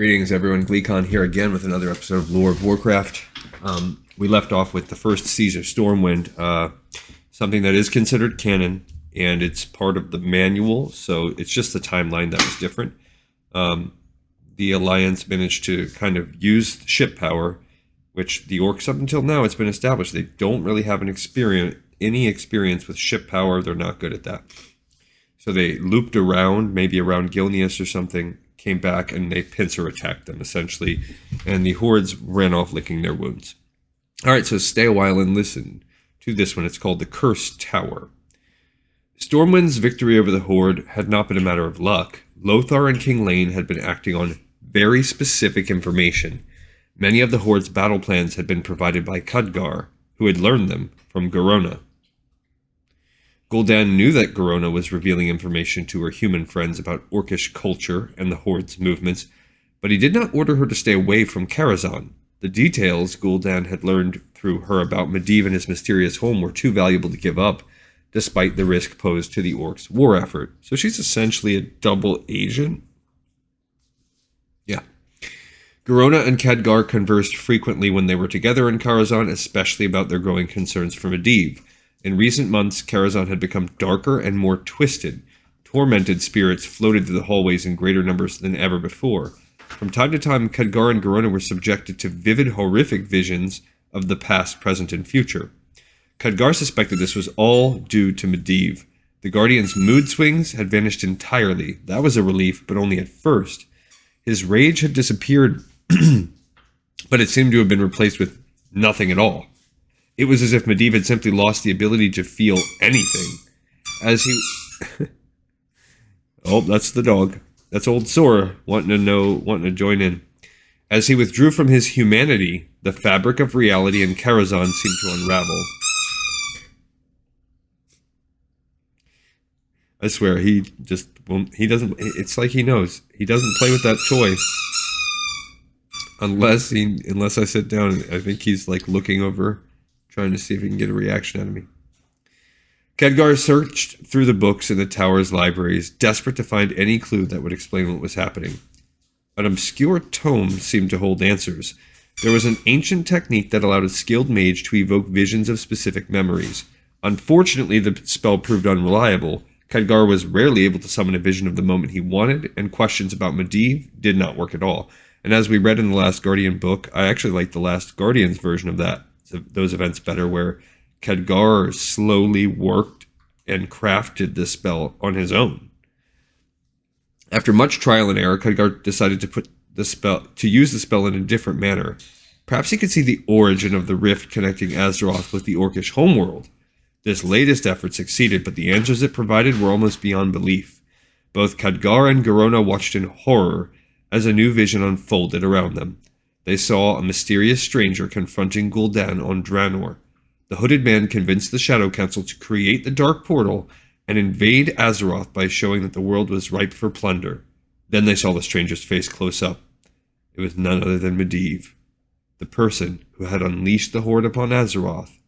Greetings, everyone. Gleekon here again with another episode of Lore of Warcraft. We left off with the first Siege of Stormwind, something that is considered canon, and it's part of the manual, so it's just the timeline that was different. The Alliance managed to kind of use ship power, which the Orcs, up until now, it's been established, they don't really have any experience with ship power. They're not good at that. So they looped around, maybe around Gilneas or something, came back, and they pincer attacked them, essentially. And the Hordes ran off licking their wounds. All right, so stay a while and listen to this one. It's called the Cursed Tower. Stormwind's victory over the Horde had not been a matter of luck. Lothar and King Lane had been acting on very specific information. Many of the Horde's battle plans had been provided by Khadgar, who had learned them from Garona. Gul'dan knew that Garona was revealing information to her human friends about Orcish culture and the Horde's movements, but he did not order her to stay away from Karazhan. The details Gul'dan had learned through her about Medivh and his mysterious home were too valuable to give up, despite the risk posed to the Orcs' war effort. So she's essentially a double agent? Yeah. Garona and Khadgar conversed frequently when they were together in Karazhan, especially about their growing concerns for Medivh. In recent months, Karazhan had become darker and more twisted. Tormented spirits floated through the hallways in greater numbers than ever before. From time to time, Khadgar and Garona were subjected to vivid, horrific visions of the past, present, and future. Khadgar suspected this was all due to Medivh. The Guardian's mood swings had vanished entirely. That was a relief, but only at first. His rage had disappeared, but it seemed to have been replaced with nothing at all. It was as if Medivh had simply lost the ability to feel anything. As he... Oh, that's the dog. That's old Sora wanting to join in. As he withdrew from his humanity, the fabric of reality in Karazhan seemed to unravel. I swear, he just won't... He doesn't... It's like he knows. He doesn't play with that toy. Unless I sit down. I think he's like looking over, trying to see if he can get a reaction out of me. Khadgar searched through the books in the tower's libraries, desperate to find any clue that would explain what was happening. An obscure tome seemed to hold answers. There was an ancient technique that allowed a skilled mage to evoke visions of specific memories. Unfortunately, the spell proved unreliable. Khadgar was rarely able to summon a vision of the moment he wanted, and questions about Medivh did not work at all. And as we read in the Last Guardian book, I actually like the Last Guardian's version of those events better, where Khadgar slowly worked and crafted the spell on his own. After much trial and error, Khadgar decided to use the spell in a different manner. Perhaps he could see the origin of the rift connecting Azeroth with the Orcish homeworld. This latest effort succeeded, but the answers it provided were almost beyond belief. Both Khadgar and Garona watched in horror as a new vision unfolded around them. They saw a mysterious stranger confronting Gul'dan on Draenor. The hooded man convinced the Shadow Council to create the Dark Portal and invade Azeroth by showing that the world was ripe for plunder. Then they saw the stranger's face close up. It was none other than Medivh. The person who had unleashed the Horde upon Azeroth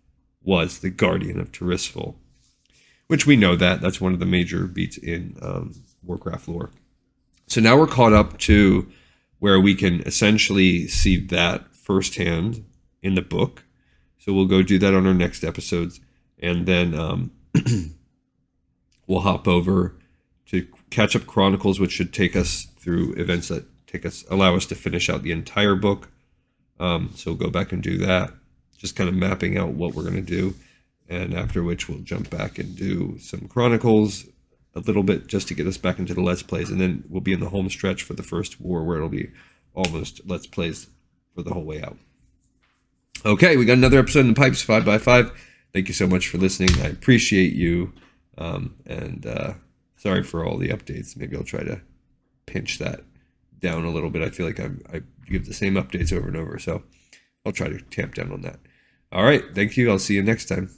was the Guardian of Tirisfal. Which we know that. That's one of the major beats in Warcraft lore. So now we're caught up to where we can essentially see that firsthand in the book. So we'll go do that on our next episodes. And then we'll hop over to catch up Chronicles, which should take us through events that allow us to finish out the entire book. So we'll go back and do that. Just kind of mapping out what we're going to do. And after which we'll jump back and do some Chronicles a little bit just to get us back into the Let's Plays. And then we'll be in the home stretch for the first war where it'll be almost Let's Plays for the whole way out. Okay, we got another episode in the pipes, 5x5. Thank you so much for listening. I appreciate you. Sorry for all the updates. Maybe I'll try to pinch that down a little bit. I feel like I give the same updates over and over, so I'll try to tamp down on that. All right, thank you. I'll see you next time.